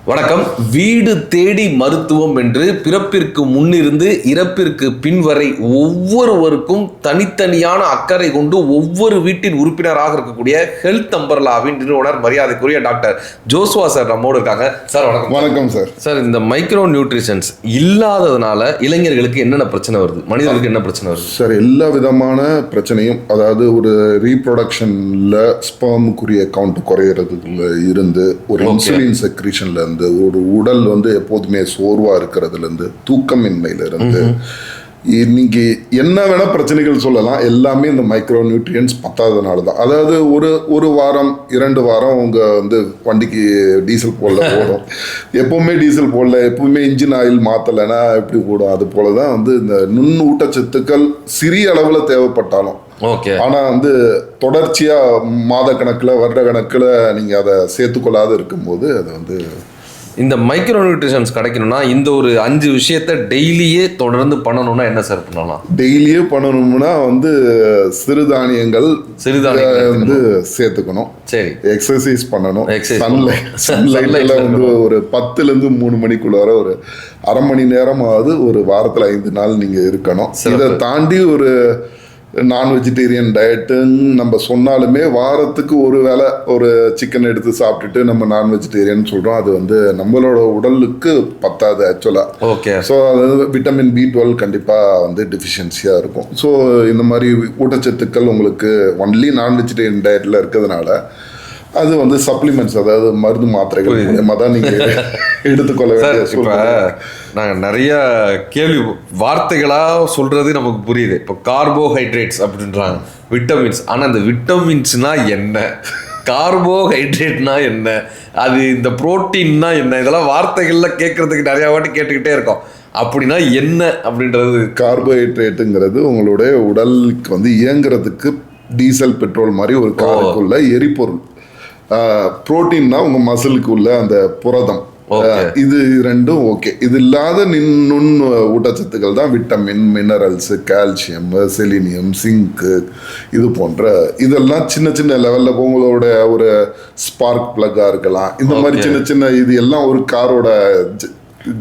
வணக்கம். வீடு தேடி மருத்துவம் என்று பிறப்பிற்கு முன்னிருந்து இறப்பிற்கு பின்வரை ஒவ்வொருவருக்கும் தனித்தனியான அக்கறை கொண்டு ஒவ்வொரு வீட்டின் உறுப்பினராக இருக்கக்கூடிய ஹெல்த் அம்பர்லாவின் நிறுவனர் மரியாதைக்குரிய டாக்டர் ஜோஸ்வா சார் நம்மோடு இருக்காங்க. சார் வணக்கம். வணக்கம் சார். சார், இந்த மைக்ரோ நியூட்ரிஷன்ஸ் இல்லாததுனால இளைஞர்களுக்கு என்னென்ன பிரச்சனை வருது, மனிதர்களுக்கு என்ன பிரச்சனை வருது சார்? எல்லா விதமான பிரச்சனையும், அதாவது ஒரு ரீப்ரொடக்ஷன்ல ஸ்பெர்முக்குரிய கவுண்ட் குறையிறதுல இருந்து, ஒரு இன்சுலின் செக்ரீஷன்ல இருந்து, ஒரு உடல் எப்போதுமே சோர்வா இருக்கிறதுல இருந்து, தூக்கமின்மையில இருந்து, இன்னைக்கு என்ன வேணா பிரச்சனைகள் சொல்லலாம். எல்லாமே இந்த மைக்ரோ நியூட்ரியன்ஸ் பத்தாததுனால தான். அதாவது ஒரு வாரம் 2 வாரம் உங்க வண்டிக்கு டீசல் போடல ஓடும், எப்பவுமே டீசல் போடல, எப்பவுமே இன்ஜின் ஆயில் மாத்தலைன்னா எப்படி ஓடும்? அது போலதான் இந்த நுண் ஊட்டச்சத்துக்கள் சிறிய அளவுல தேவைப்பட்டாலும், ஆனா தொடர்ச்சியா மாத கணக்குல வருட கணக்குல நீங்க அதை சேர்த்துக்கொள்ளாத இருக்கும்போது அது இந்த மைக்ரோ நியூட்ரிஷன்ஸ் கிடைக்கணும்னா இந்த ஒரு 5 விஷயத்த டெய்லியே தொடர்ந்து பண்ணணும்னா என்ன சார் பண்ணலாம்? டெய்லியே பண்ணணும்னா சிறுதானியங்கள் சேர்த்துக்கணும். சரி, எக்ஸசைஸ் பண்ணணும். சன்லைட்ல ஒரு 10லேருந்து 3 மணிக்குள்ளார ஒரு அரை மணி நேரமாவது ஒரு வாரத்துல 5 நாள் நீங்க இருக்கணும். இதை தாண்டி ஒரு நான் வெஜிடேரியன் டயட்டுன்னு நம்ம சொன்னாலுமே வாரத்துக்கு ஒரு வேளை ஒரு சிக்கன் எடுத்து சாப்பிட்டுட்டு நம்ம நான் வெஜிடேரியன் சொல்கிறோம். அது நம்மளோட உடலுக்கு பத்தாது ஆக்சுவலாக. ஓகே. ஸோ அது விட்டமின் B12 கண்டிப்பாக டெஃபிஷியன்சியாக இருக்கும். ஸோ இந்த மாதிரி ஊட்டச்சத்துக்கள் உங்களுக்கு ஒன்லி நான் வெஜிடேரியன் டயட்டில் இருக்கிறதுனால அது சப்ளிமெண்ட்ஸ், அதாவது மருந்து மாத்திரைகள் மூலமா தான் நீங்க எடுத்துக்கொள்ள வேண்டிய. இப்ப நாங்க நிறைய கேள்வி வார்த்தைகளா சொல்றது நமக்கு புரியுது. இப்போ கார்போஹைட்ரேட்ஸ் அப்படின்றாங்க, விட்டமின்ஸ். ஆனா இந்த விட்டமின்ஸ்னா என்ன, கார்போஹைட்ரேட்னா என்ன, அது இந்த புரோட்டீன்னா என்ன, இதெல்லாம் வார்த்தைகள்ல கேட்கறதுக்கு நிறைய வாட்டி கேட்டுக்கிட்டே இருக்கோம். அப்படின்னா என்ன அப்படின்றது? கார்போஹைட்ரேட்டுங்கிறது உங்களுடைய உடலுக்கு இயங்குறதுக்கு டீசல் பெட்ரோல் மாதிரி ஒரு காருக்குள்ள எரிபொருள். புரோட்டீன்னா உங்க மசிலுக்கு உள்ள அந்த புரதம். இது ரெண்டும் ஓகே. இது இல்லாத நுண் ஊட்டச்சத்துக்கள் தான் விட்டமின், மினரல்ஸ், கால்சியம், செலினியம், சிங்கு, இது போன்ற இதெல்லாம் சின்ன சின்ன லெவல்ல உங்களோட ஒரு ஸ்பார்க் பிளக்கா இருக்கலாம். இந்த மாதிரி சின்ன சின்ன இது எல்லாம் ஒரு காரோட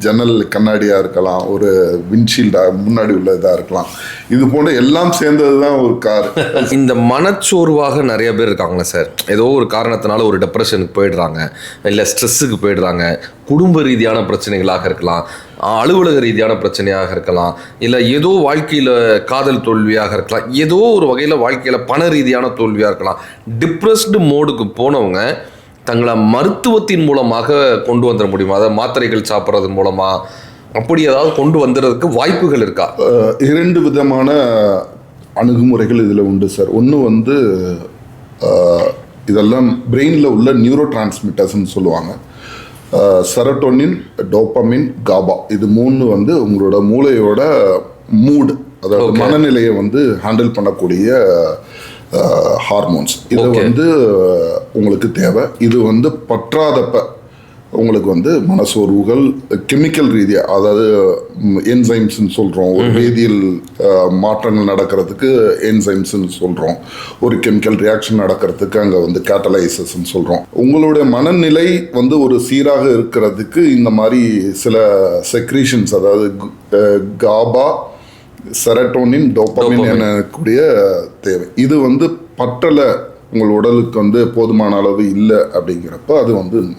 ஜன்னல் கண்ணாடியா இருக்கலாம், ஒரு விண்ட்ஷீல்டா முன்னாடி உள்ள இதா இருக்கலாம். இது போன்ற எல்லாம் சேர்ந்ததுதான் ஒரு கார். இந்த மனச்சோர்வாக நிறைய பேர் இருக்காங்களே சார், ஏதோ ஒரு காரணத்தினால ஒரு டிப்ரெஷனுக்கு போயிடுறாங்க, இல்லை ஸ்ட்ரெஸ்ஸுக்கு போயிடுறாங்க. குடும்ப ரீதியான பிரச்சனைகளாக இருக்கலாம், அலுவலக ரீதியான பிரச்சனையாக இருக்கலாம், இல்லை ஏதோ வாழ்க்கையில் காதல் தோல்வியாக இருக்கலாம், ஏதோ ஒரு வகையில் வாழ்க்கையில் பண ரீதியான தோல்வியாக இருக்கலாம். டிப்ரெஸ்டு மோடுக்கு போனவங்க தங்களை மருத்துவத்தின் மூலமாக கொண்டு வந்துட முடியுமா? அதாவது மாத்திரைகள் சாப்பிட்றது மூலமா அப்படி ஏதாவது கொண்டு வந்துடுறதுக்கு வாய்ப்புகள் இருக்கா? 2 விதமான அணுகுமுறைகள் இதில் உண்டு சார். ஒன்று இதெல்லாம் பிரெயினில் உள்ள நியூரோ டிரான்ஸ்மிட்டர்ஸ்ன்னு சொல்லுவாங்க. செரட்டோனின், டோபமின், காபா, இது 3 உங்களோட மூளையோட மூடு, அதாவது மனநிலையை ஹேண்டில் பண்ணக்கூடிய ஹார்மோன்ஸ். இது உங்களுக்கு தேவை. இது பற்றாதப்ப உங்களுக்கு மனசோர்வுகள் கெமிக்கல் ரீதியாக, அதாவது என்சைம்ஸ்ன்னு சொல்கிறோம், ஒரு வேதியியல் மாற்றங்கள் நடக்கிறதுக்கு என்சைம்ஸ்ன்னு சொல்கிறோம், ஒரு கெமிக்கல் ரியாக்ஷன் நடக்கிறதுக்கு அங்கே கேட்டலைசஸ்ன்னு சொல்கிறோம். உங்களுடைய மனநிலை ஒரு சீராக இருக்கிறதுக்கு இந்த மாதிரி சில செக்ரீஷன்ஸ், அதாவது காபா, செரட்டோனின், டோபமின் எனக்கூடிய தேவை. இது பற்றலை, உங்கள் உடலுக்கு போதுமான அளவு இல்லை அப்படிங்கிறப்ப அது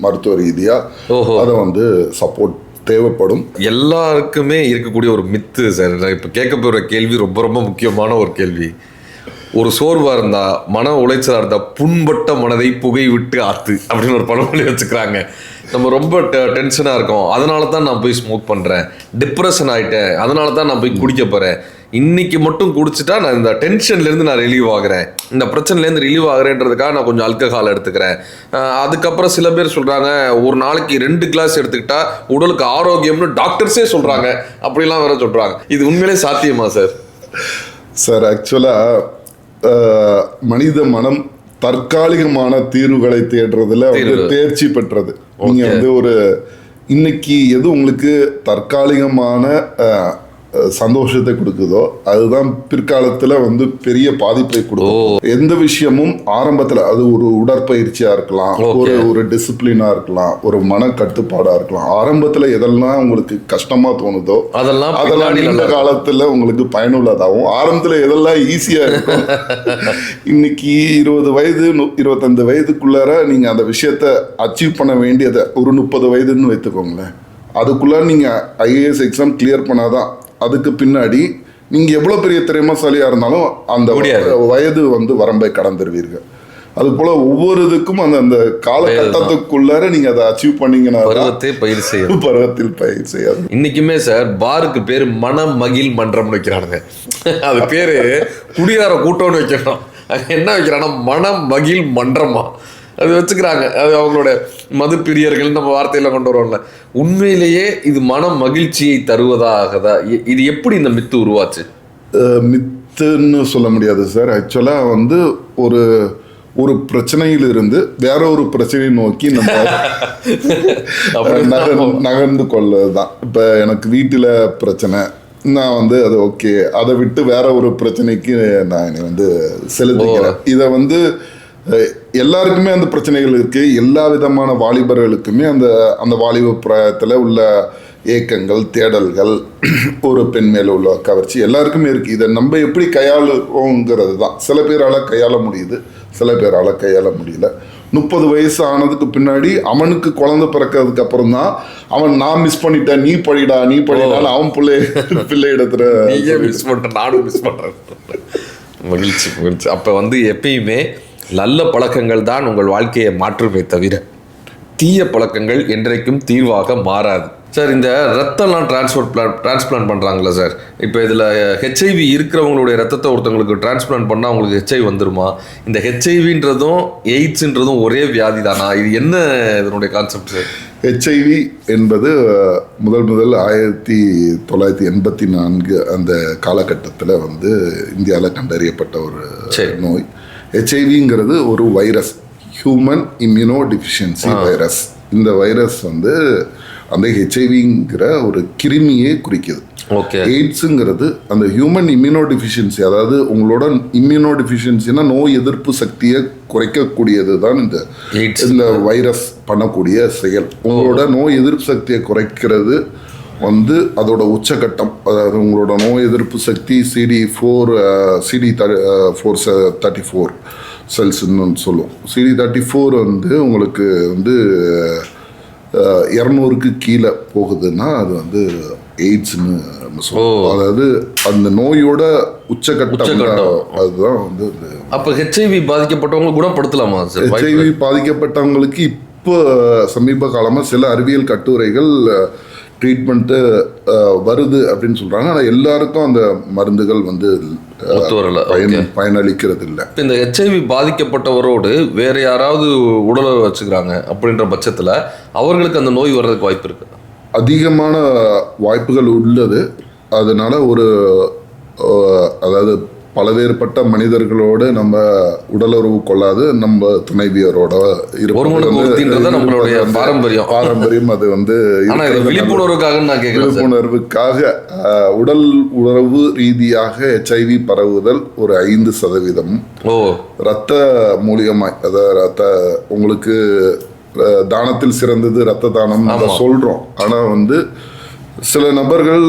மருத்துவ ரீதியாக அதை சப்போர்ட் தேவைப்படும். எல்லாருக்குமே இருக்கக்கூடிய ஒரு மித்து சார். இப்போ கேட்க போகிற கேள்வி ரொம்ப ரொம்ப முக்கியமான ஒரு கேள்வி. ஒரு சோர்வாக இருந்தால், மன உளைச்சலாக இருந்தால், புண்பட்ட மனதை புகை விட்டு ஆத்து அப்படின்னு ஒரு பழமொழி வச்சுக்கிறாங்க. நம்ம ரொம்ப டென்ஷனாக இருக்கோம், அதனால தான் நான் போய் ஸ்மோக் பண்ணுறேன். டிப்ரெஷன் ஆகிட்டேன், அதனால தான் நான் போய் குடிக்க போகிறேன். இன்னைக்கு மட்டும் குடிச்சிட்டா நான் இந்த டென்ஷன்லேருந்து நான் ரிலீவ் ஆகிறேன், இந்த பிரச்சனைலேருந்து ரிலீவ் ஆகிறேன்றதுக்காக நான் கொஞ்சம் ஆல்கஹால் எடுத்துக்கிறேன். அதுக்கப்புறம் சில பேர் சொல்கிறாங்க, ஒரு நாளைக்கு 2 கிளாஸ் எடுத்துக்கிட்டா உடலுக்கு ஆரோக்கியம்னு டாக்டர்ஸே சொல்கிறாங்க. அப்படிலாம் வேற சொல்கிறாங்க. இது உண்மையிலே சாத்தியமா சார்? சார், ஆக்சுவலாக மனித மனம் தற்காலிகமான தீர்வுகளை தேடுறதுல தேர்ச்சி பெற்றது. நீங்க ஒரு இன்னைக்கு எது உங்களுக்கு தற்காலிகமான சந்தோஷத்தை கொடுக்குதோ அதுதான் பிற்காலத்துல வந்து பெரிய பாதிப்பை கொடுக்கும். எந்த விஷயமும் ஆரம்பத்துல அது ஒரு உடற்பயிற்சியா இருக்கலாம், ஒரு டிசிப்ளினா இருக்கலாம், ஒரு மன கட்டுப்பாடா இருக்கலாம். ஆரம்பத்துல எதெல்லாம் உங்களுக்கு கஷ்டமா தோணுதோ அதெல்லாம் நீண்ட காலத்துல உங்களுக்கு பயனுள்ளதாகும். ஆரம்பத்துல எதெல்லாம் ஈஸியா இருக்கும் இன்னைக்கு 20 வயது 25 வயதுக்குள்ளார நீங்க அந்த விஷயத்த அச்சீவ் பண்ண வேண்டியதை ஒரு 30 வயதுன்னு வைத்துக்கோங்களேன். அதுக்குள்ள நீங்க ஐஏஎஸ் எக்ஸாம் கிளியர் பண்ணாதான் அதுக்கு பின்னாடி நீங்க எவ்வளவு பெரிய திறமைசாலியா இருந்தாலும் அந்த வயது வந்து வரம்பை கடந்துருவீர்கள். அது போல ஒவ்வொரு இதுக்கும் அந்த காலகட்டத்துக்குள்ளார நீங்க அதை அச்சீவ் பண்ணீங்கன்னா பருவத்தில் பயிர் செய்யாது. இன்னைக்குமே சார் பாருக்கு பேரு மன மகிழ் மன்றம் வைக்கிறானுங்க. அது பேரு குடியார கூட்டம்னு வைக்கணும். என்ன வைக்கிறான்னா மன மகிழ் மன்றமா அது வச்சுக்கிறாங்க. அது அவங்களோட மது பிரியர்கள் நம்ம வார்த்தையில கொண்டு வருவோம்ல. உண்மையிலேயே இது மன மகிழ்ச்சியை தருவதாகதா? இது எப்படி இந்த மித்து உருவாச்சு? மித்துன்னு சொல்ல முடியாது சார். ஆக்சுவலா வந்து ஒரு பிரச்சனையிலிருந்து வேற ஒரு பிரச்சனையை நோக்கி நம்ம நகர்ந்து கொள்ளதான். இப்ப எனக்கு வீட்டுல பிரச்சனை, நான் வந்து அது ஓகே, அதை விட்டு வேற ஒரு பிரச்சனைக்கு நான் வந்து செலுத்திக்கிறேன். இதை வந்து எல்லாருக்குமே அந்த பிரச்சனைகள் இருக்கு. எல்லா விதமான வாலிபர்களுக்குமே அந்த வாலிப பிராயத்தில் உள்ள ஏக்கங்கள், தேடல்கள், ஒரு பெண் மேல உள்ள கவர்ச்சி எல்லாருக்குமே இருக்கு. இதை நம்ம எப்படி கையாளுறோங்கிறது தான். சில பேரால கையாள முடியுது, சில பேரால கையாள முடியல. 30 வயசு ஆனதுக்கு பின்னாடி அவனுக்கு குழந்தை பிறக்கிறதுக்கு அப்புறம் தான் அவன் நான் மிஸ் பண்ணிட்டேன், நீ படிடான்னு அவன் பிள்ளை எடுத்துற மிஸ் பண்றேன், நானும் மிஸ் பண்றேன். மகிழ்ச்சி. அப்ப வந்து எப்பயுமே நல்ல பழக்கங்கள் தான் உங்கள் வாழ்க்கையை மாற்றுமே தவிர தீய பழக்கங்கள் என்றைக்கும் தீர்வாக மாறாது. சார், இந்த ரத்தம்லாம் டிரான்ஸ்பிளான்ட் பண்ணுறாங்களா சார்? இப்போ இதில் ஹெச்ஐவி இருக்கிறவங்களுடைய ரத்தத்தை ஒருத்தவங்களுக்கு டிரான்ஸ்பிளான்ட் பண்ணால் அவங்களுக்கு ஹெச்ஐவி வந்துருமா? இந்த ஹெச்ஐவின்றதும் எய்ட்ஸ்ன்றதும் ஒரே வியாதி தானா? இது என்ன இதனுடைய கான்செப்ட் சார்? ஹெச்ஐவி என்பது முதல் 1984 அந்த காலகட்டத்தில் வந்து இந்தியாவில் கண்டறியப்பட்ட ஒரு நோய். ஹெச்ஐவிங்கிறது ஒரு virus, human immuno deficiency virus. இந்த வைரஸ் வந்து அந்த ஹெச்ஐவிங்கிற ஒரு கிருமியை குறிக்குது. எய்ட்ஸுங்கிறது அந்த ஹியூமன் இம்யூனோ டிஃபிஷியன்சி, அதாவது உங்களோட இம்யூனோ டிஃபிஷியன்சினா நோய் எதிர்ப்பு சக்தியை குறைக்கக்கூடியது தான் இந்த வைரஸ் பண்ணக்கூடிய செயல். உங்களோட நோய் எதிர்ப்பு சக்தியை குறைக்கிறது வந்து அதோட உச்சகட்டம். அதாவது உங்களோட நோய் எதிர்ப்பு சக்தி CD34 செல்ஸ்ன்னு சொல்லுவோம். CD34 வந்து உங்களுக்கு வந்து 200க்கு கீழே போகுதுன்னா அது வந்து எய்ட்ஸ்ன்னு சொல்லுவோம். அதாவது அந்த நோயோட உச்சகட்டம் அதுதான் வந்து. அப்போ ஹெச்ஐவி பாதிக்கப்பட்டவங்க குணப்படுத்தலாமா சார்? ஹெச்ஐவி பாதிக்கப்பட்டவங்களுக்கு இப்போ சமீப காலமாக சில அறிவியல் கட்டுரைகள் ட்ரீட்மெண்ட்டு வருது அப்படின்னு சொல்கிறாங்க. ஆனால் எல்லாருக்கும் அந்த மருந்துகள் வந்து பயனளிக்கிறது இல்லை. இந்த ஹெச்ஐவி பாதிக்கப்பட்டவரோடு வேற யாராவது உடலுறவு வச்சுக்கிறாங்க அப்படின்ற பட்சத்தில் அவர்களுக்கு அந்த நோய் வர்றதுக்கு வாய்ப்பு இருக்கு? அதிகமான வாய்ப்புகள் உள்ளது. அதனால அதாவது பலவேறுபட்ட மனிதர்களோடு நம்ம உடலுறவு கொள்ளாது நம்ம துணைவியரோட நம்மளுடைய பாரம்பரியம். அது வந்து விழிப்புணர்வுக்காக உடல் உறவு ரீதியாக ஹெச்ஐவி பரவுதல் ஒரு 5%. ரத்த மூலியமாய், அதாவது உங்களுக்கு தானத்தில் சிறந்தது ரத்த தானம் சொல்றோம். ஆனா வந்து சில நபர்கள்